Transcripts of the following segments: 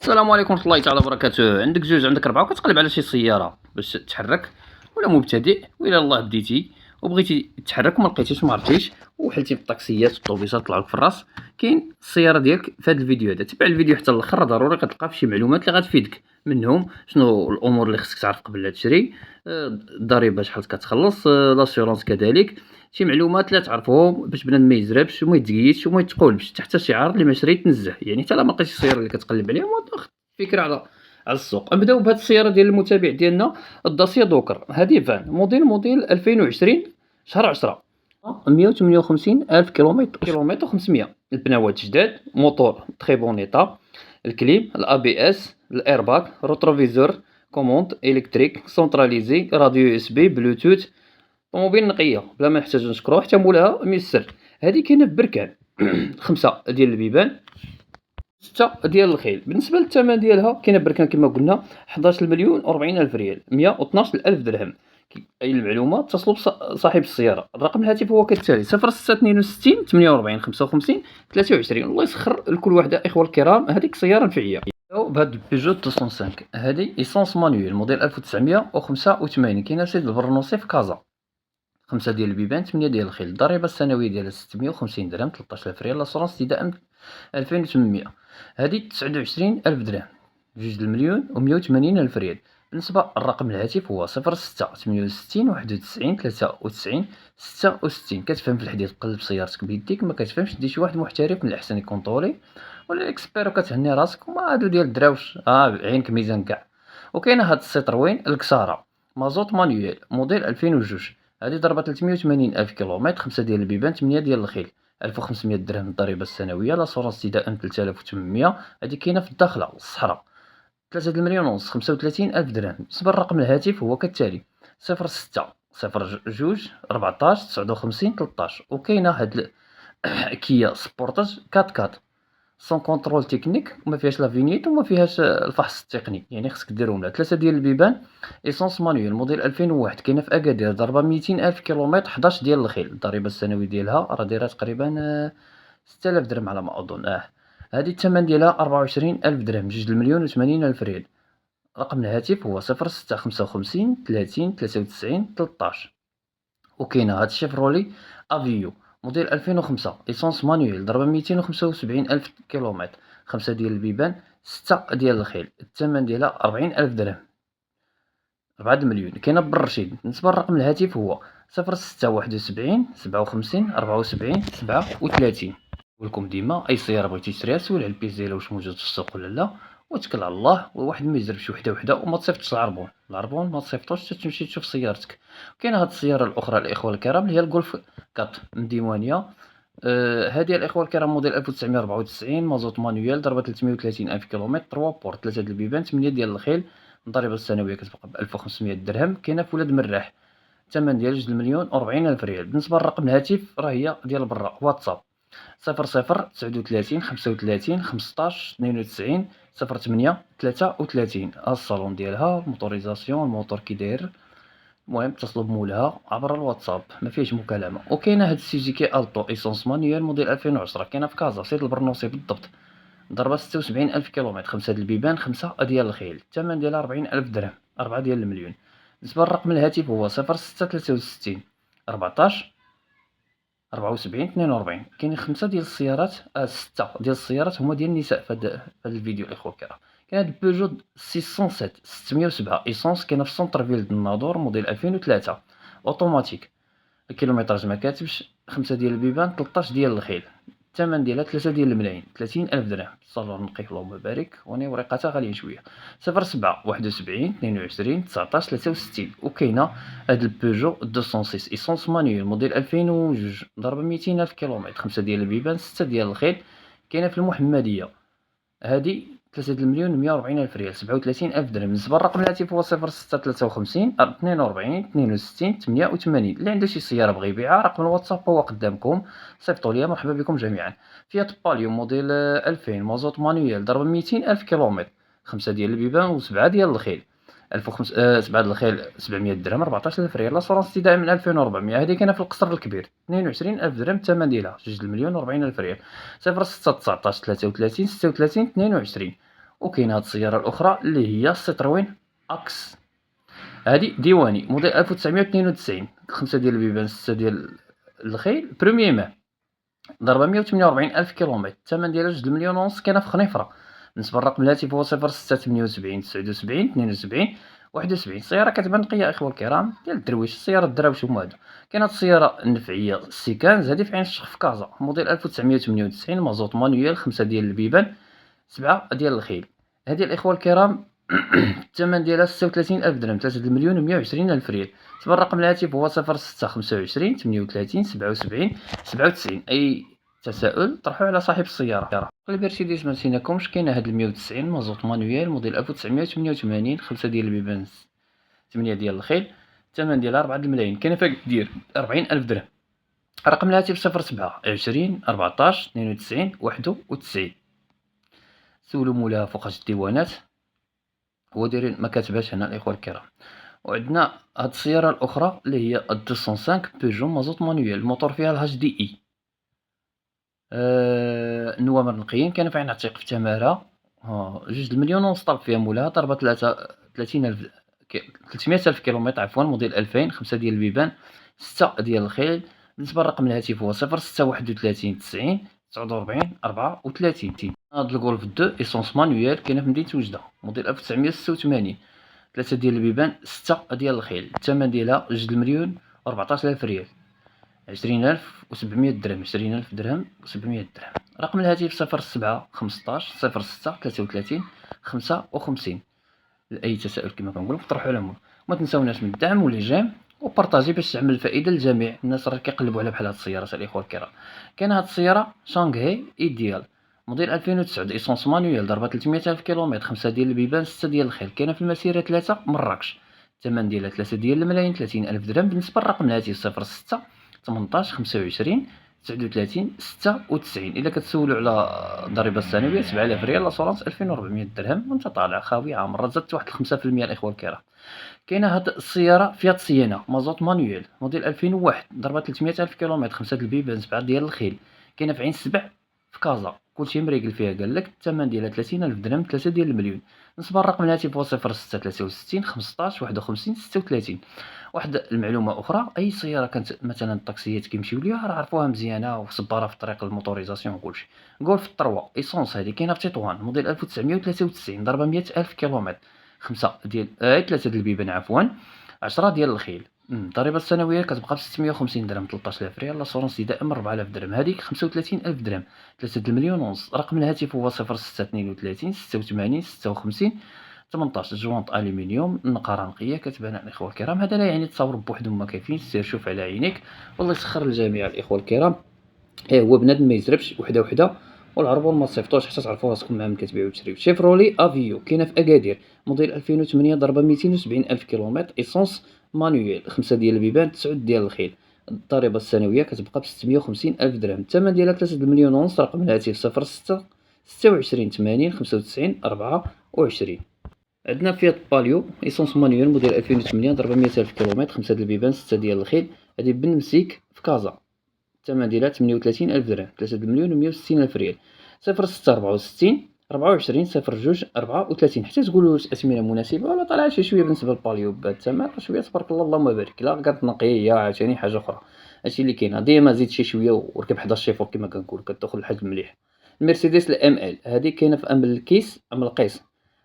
السلام عليكم ورحمة الله تعالى وبركاته. عندك جوج، عندك ربعة، وكتقلب على شي سيارة باش تحرك، ولا مبتدئ وإلا الله بديتي وبغيتي تحرك وما لقيتيش وما عرفتيش وحلتي في الطاكسيات والطوبيسات طلعوا لك في الراس. كاين السيارة ديالك في هذا الفيديو هذا. تبع الفيديو حتى الاخر، ضروري غتلقى فيه شي معلومات اللي غتفيدك. منهم شنو الامور اللي خصك تعرف قبل لا تشري، الضريبه شحال كتخلص، لاسيورونس كذلك. شي معلومات لا تعرفهم باش بنادم ما يزربش وما يتقيدش وما يتقولش حتى شي عارض اللي ما شري تنزه، يعني حتى لا ما لقيتيش السياره اللي كتقلب عليها واخد فكره على السوق. نبداو بهاد السياره ديال المتابع ديالنا، الداسيا دوكر. هذه فان موديل 2020 شهر 10، 158 ألف كيلومتر 500. البناوات جداد، موتور تري بون ايطا، الكليم، الأ بي اس، الإيرباك، روتروفيزور، كوموند إلكتريك سونتراليزي، راديو يو اس بي، بلوتوث. طوموبيل نقية بلا ما نحتاجو نشكروه، حتى مولاها ميسر. هادي كاينة في بركان. 5 ديال البيبان، 6 ديال الخيل. بالنسبة للثمن ديالها كاينة في بركان كما قلنا 11,040,000 ريال، 112,000 درهم. أي المعلومة اتصلوا بصاحب السيارة. الرقم الهاتف هو كالتالي: 0662 48 55 23. الله يسخر لكل وحدة إخوة الكرام، هذيك سيارة نفعية. بهاد بيجو 205 هادي ايسونس مانويل موديل 1985، كاينة سيد البرنوسي في كازا. 5 ديال البيبان، 8 ديال الخيل. الضريبة السنوية ديالها 650 درهم، 13,000 ريال. لاسورونس ابتداء 2800. هادي 29,000 درهم، 2,180,000 ريال. بالنسبة لرقم الهاتف هو 06 68 91 93 66. كتفهم في الحديث قلب سيارتك بيديك، ما كتفهمش دي شي واحد محترف من الأحسن يكونطولي ولا اكسبير وكتهني راسك. وما هادو ديال الدراوش، عينك ميزان كاع. وكاينه هاد السيتروين الكسارة مازوت مانيوال موديل 2002. هادي ضربة 380 ألف كيلومتر، 5 ديال البيبان، 8 ديال الخيل. 1500 درهم الضريبة السنوية. لاسورونس ابتداء 3800. هادي كاينة في الداخلة الصحراء. 3,150,000، 35,000 درهم. بالنسبة لرقم الهاتف هو كالتالي: 06 02 14 59 13. وكاينة هاد كيا سبورتاج 4x4 سون كونترول تكنيك، وما فيهاش لا فينيت وما فيهاش الفحص التقني، يعني خصك ديرهم لها. 3 ديال البيبان، ايسونس مانويل موديل 2001، كاينه في اكادير، ضربه 200 الف كيلومتر، 11 ديال الخيل. الضريبه السنويه ديالها راه دايره تقريبا 6000 درهم على ما اظن. هذه الثمن ديالها 24 الف درهم، 2,080,000 الف ريال. رقم الهاتف هو 0655 30 93 13. وكاينه هاد الشيفرولي افيو موديل 2005 ايسونس مانويل، ضربه 275 الف كيلومتر، 5 ديال البيبان، 6 ديال الخيل. الثمن ديالها 40 الف درهم، 4 مليون. كاينه بالرشيد. بالنسبه لرقم الهاتف هو 0671 57 74 37. نقولكم ديما اي سياره بغيتي تشريها سول على البيس ديالها واش موجود في السوق ولا لا، وتكل على الله، وواحد ما يجربش وحده وحده، وما تصيفطش العربون ما تصيفطوش حتى تمشي تشوف سيارتك. كاينه هاد السياره الاخرى الاخوه الكرام اللي هي الجولف 4 من ديوانيه. هذه الاخوه الكرام موديل 1994 مازوت مانويال، ضربه 330 الف كيلومتر، 3 بورت، 3 ديال البيبان، 8 ديال الخيل. الضريبه السنويه كتبقى ب 1500 درهم. كاينه في ولاد مراح، الثمن ديال 2,040,000 الف ريال. بالنسبه لرقم الهاتف راه هي ديال برا واتساب: 00 39 35 15 92 08 33. ها الصالون ديالها، الموتوريزاسيون، الموتور كي داير. المهم اتصلوا بمولها عبر الواتساب، ما فيهش مكالمه. وكاينه هاد السوزوكي التو ايسونس مانيوال موديل 2010، كاينه في كازا سيت البرنوسي بالضبط، ضربه 76 الف كيلومتر، 5 ديال البيبان، 5 ديال الخيل. الثمن ديالها 40 الف درهم، 4 ديال المليون. بالنسبه لرقم الهاتف هو 06 63 14 74 42. كاينين 5 ديال السيارات، 6 ديال السيارات هما ديال النساء في هذا الفيديو الاخوه الكرام. كاين هاد بيجو 607 607 ايسونس، كاينه في سونتر فيل د الناظور موديل 2003 اوتوماتيك. الكيلومتراج ما كاتبش. 5 ديال البيبان، 13 ديال الخيل. الثمن ديالها 3 ديال الملايين، 30 الف درهم. الصالون نقي اللهم بارك، وني وريقاتها غاليين شويه. 07 71 22 19 63. وكاينه هاد البيجو 206 ايسونس مانيوال موديل 2002، ضربه 200 الف كيلومتر، 5 ديال البيبان، 6 ديال الخيل. كاينه في المحمديه. هادي 3,140,000 ريال، 37 الف درهم. بالنسبه للرقم الهاتف هو 06 53 42 62 88. اللي عنده شي سياره بغى يبيعها، رقم الواتساب هو قدامكم، صيفطوا لي. مرحبا بكم جميعا. فيات باليو موديل 2000 مازوت مانويال، ضربه 200 الف كيلومتر، 5 ديال البيبان و7 ديال الخيل. 7 ديال الخيل 700 درهم، 14,000 ريال. لاسورونس ابتداء من 2400. هذه كاينه في القصر الكبير، 22 الف درهم. الثمن ديالها 2,040,000 ريال. 06 19 33 36 22. وكاينة هاد السيارة الأخرى اللي هي سيتروين أكس، هادي ديواني موديل 1992، 5 ديال البيبان، 6 ديال الخيل، بروميي مان، ضربة 148,000 كيلومتر، الثمن ديالها 2,500,000. كاينة في خنيفرة. بالنسبة لرقم الهاتف هو 0678 79 72 71. السيارة كتبان نقية إخوة الكرام، ديال الدرويش، السيارة الدراوش هما هادو. كاينة هاد السيارة النفعية سيكانز، هادي في عين الشيخ في كازا، موديل 1998، مازوط مانويال، 5 ديال البيبان، 7 ديال الخيل. هادي الإخوة الكرام الثمن ديالها 36,000 درهم، 3,120,000 ريال. بالنسبة لرقم الهاتف هو 0625 38 77 97. أي تساؤل طرحوه على صاحب السيارة. المرسيدس ما نسيناكمش، كاينة هاد 190 مازوط مانويال موديل 1988، 5 ديال البيبان، 8 ديال الخيل، الثمن ديالها 4 الملايين، كاينة فيها دير 40,000 درهم. رقم الهاتف 07 20 14 92 91. سولو مولاها فوقاش الديوانات، هو دايرين ما كاتباش هنا الإخوة الكرام. وعندنا هاد السيارة الأخرى اللي هي 205 بيجو مازوط مانويال، الموتور فيها الهاش دي إي، النوامر نقيين، كاينة في عين عتيق في تمارة، 2,500,000 طلب فيها مولاها، ضربة 30,000 300,000 كيلومتر عفوا، موديل 2000، 5 ديال البيبان، 6 ديال الخيل. بالنسبة لرقم الهاتف هو 0631 90 49 34. هاد الغولف 2 إيسونس مانويال، كاينة في مدينة وجدة، موديل 1986، 3 ديال البيبان، 6 ديال الخيل، الثمن ديالها 2,014,000 ريال، 20,700 درهم، 20,000 درهم و700 درهم. رقم الهاتف 07 15 06 33 55. لأي تساؤل كما كنقولو طرحوا على مول. وما تنساوناش من الدعم والإعجاب وبارطاجي باش تعمل الفائدة للجميع الناس راه كيقلبوا على بحال هاد السيارات الإخوة الكرام. كاينة هاد السيارة شانغهاي إيديال، موديل 2009، إيسونس مانويال، ضربة 300,000 كيلومتر، 5 ديال البيبان، 6 ديال الخيل، كاينة في المسيرة 3 مراكش، الثمن ديالها 3 ديال الملايين، 30,000 درهم. بالنسبة لرقم الهاتف 06 18 25 39 96. إلا كتسولو على الضريبة السنوية 7,000 ريال، لاسورانس 2,400 درهم، وانت طالع خاوي عامر، زادت واحد 5% الإخوة الكرام. كاينة هاد السيارة فيات سيانا مازوط مانويال، موديل 2001، ضربة 300,000 كيلومتر، 5 د البيبان، 7 ديال الخيل، كاينة في عين السبع في كازا، كلشي مريقل فيها قالك، الثمن ديالها 30,000 درهم، 3 ديال المليون. بالنسبة لرقم الهاتف هو 06 63 15 51 36. واحد المعلومة أخرى، أي سيارة كانت مثلا الطاكسيات كيمشيو ليها راه عرفوها مزيانة وصبارة في الطريق الموتوريزاسيون وكلشي. غولف 3 إيسونس، هادي كاينة في تطوان، موديل 1993، ضربة 100,000 كيلومتر، 5 ديال 3 د البيبان عفوا، 10 ديال الخيل. الضريبة السنوية كتبقى ب650 درهم، 13,000 ريال، لاسورونس دائما 4,000 درهم، هذيك 35,000 درهم، 3 المليون ونص. رقم الهاتف هو 0632 86 56 18. جوانط ألومنيوم، النقارة نقية كتبان الإخوة الكرام. هذا لا يعني تصاور بوحدهم ما كايفينش، سير شوف على عينيك، والله يسخر الجميع الإخوة الكرام. هو بنادم ما يزربش وحده وحده، والعربون ما تصيفطوش حتى تعرفوا راسكم مع من كتبيعوا وتشريو. شيفرولي افيو، كاينه في اكادير، موديل 2008، ضربه 270,000 كيلومتر، ايسونس مانويال، 5 ديال البيبان، 9 ديال الخيل، الضريبه السنويه كتبقى ب 650,000 درهم، الثمن ديالها 3 المليون ونص. رقم الهاتف 06 26 80 95 24. عندنا فيات باليو ايسونس مانويال، موديل 2008، ضربه 100,000 كيلومتر، 5 ديال البيبان، 6 ديال الخيل، هذه بنمسيك في كازا، الثمن ديالها 38,000 درهم، 3 المليون و160,000 ريال. 06 64 24 02 34. حتى تقولوا واش أثمنة مناسبة ولا طالعة شي شوية بالنسبة للباليو بهاد الثمن، راه شوية تبارك الله اللهم بارك، لا كانت نقية عاوتاني حاجة أخرى. هادشي اللي كاين، ديما زيد شي شوية وركب حدا الشيفور كما كنقولوا كتدخل الحاج مليح. المرسيدس الام ال، هادي كاينة في ام الكيس، ام القيس،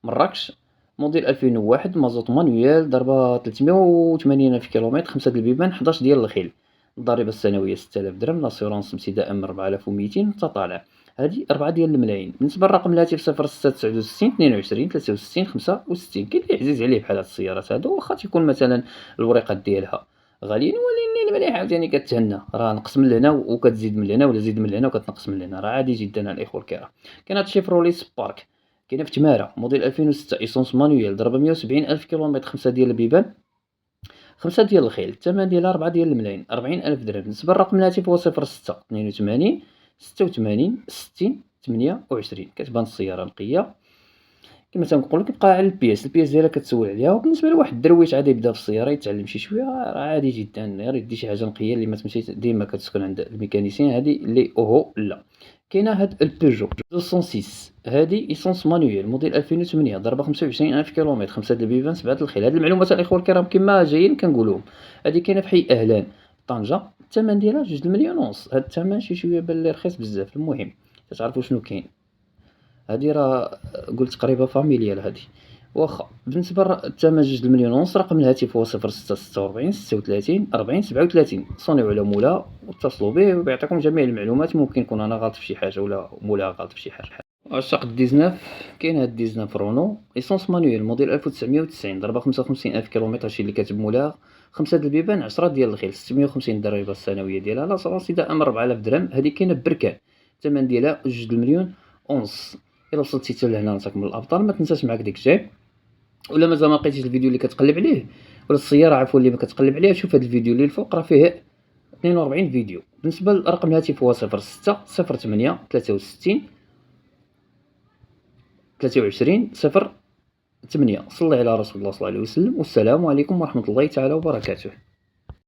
مراكش، موديل 2001، مازوط مانويال، ضربة 380,000 كيلومتر، 5 د البيبان، 11 ديال الخيل، الضريبة السنوية 6,000 درهم، لاسيورونس ابتداء من 4200 حتى طالع، هادي 4 ديال الملايين. بالنسبة للرقم الهاتف 06 69 22 63 65. كاين اللي عزيز عليه بحال هاد السيارات هادو، واخا تيكون مثلا الوريقات ديالها غاليين، ولكن المليح عاوتاني كتهنى، راه نقص من لهنا وكتزيد من لهنا، ولا زيد من لهنا وكتنقص من لهنا، راه عادي جدا الإخوة الكرام. كاين هاد شيفرولي سبارك، كاينة في تمارة، موديل 2006، ايسونس مانويال، ضربة 170,000 كيلومتر، 5 ديال البيبان، 5 ديال الخيل، الثمن ديالها 4 ديال الملايين، 40,000 درهم. بالنسبة لرقم الهاتف هو 06 82 86 60 28. كتبان السيارة نقية كما تنقولوا، كيبقى على البياس ديالها كتسول عليها. وبالنسبة لواحد الدرويش عادي يبدا في السيارة يتعلم شي شوية، راه عادي جدا، غير يدي شي حاجة نقية اللي ما تمشي ديما كتسكن عند الميكانيسيان، هادي اللي اوهو لا. كاينه هاد البيجو 206 هادي ايسونس مانويل موديل 2008 ضربة 25,000 كيلومتر، 5 د البيبان 7 د الخيل. هاد المعلومات الإخوة الكرام كما جايين كنقولوهم. هادي كاينه في حي أهلان طنجة، الثمن ديالها 2 مليون ونص. هاد الثمن شي شويه بان لي رخيص بزاف. المهم كتعرفوا شنو كاين، هادي راه قلت قريبة فاميليال هادي. واخا بالنسبة الثمن 2 مليون ونص، رقم الهاتف هو 0646 36 40 37. صونيو على مولا واتصلوا به وبيعطيكم جميع المعلومات. ممكن نكون انا غلط في شي حاجة ولا مولا غلط في شي حاجة. عشاق 19 كاين هاد 19 رونو ايسونس مانويل موديل 1990 ضربة 55,000 كيلومتر، هادشي اللي كاتب مولاها. 5 د البيبان 10 ديال الخيل، 650 الضريبة السنوية ديالها. لاصالونس إذا أمر 4000 درهم. هادي كاينة بركان، الثمن ديالها 2 مليون ونص. إلا وصلتي حتى لهنا نتاك من الأبطال، ما تنساش معاك ديك الجيب. ولا مازال ما لقيتيش الفيديو اللي كتقلب عليه ولا السيارة عفوا اللي ما كتقلب عليها، شوف هاد الفيديو اللي الفوق راه فيه 42 فيديو. بالنسبة لرقم الهاتف هو 06 08 63 23 08. صلي على رسول الله صلى الله عليه وسلم، والسلام عليكم ورحمة الله تعالى وبركاته.